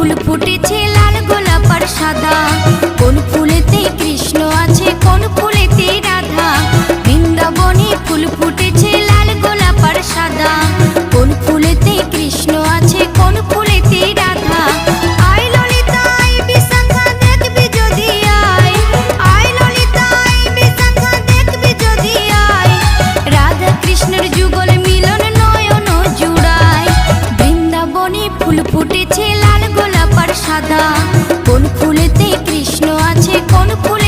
ফুল ফুটেছে লাল গোলাপ আর সাদা। কোন ফুলেতে কৃষ্ণ আছে কোন ফুলেতে রাধা। বৃন্দাবনে ফুল ফুটেছে লাল গোলাপ আর সাদা। কোন ফুলেতে কৃষ্ণ আছে কোন ফুলেতে রাধা। আয় ললিতা আয় বিশাখা দেখবি যদি আয়। আয় ললিতা আয় বিশাখা দেখবি যদি আয়। রাধা কৃষ্ণের যুগল মিলন নয়ন জুড়ায়। বৃন্দাবনে ফুল ফুটেছে লাল গোলাপ আর সাদা। কোন ফুলেতে কৃষ্ণ আছে কোন ফুলে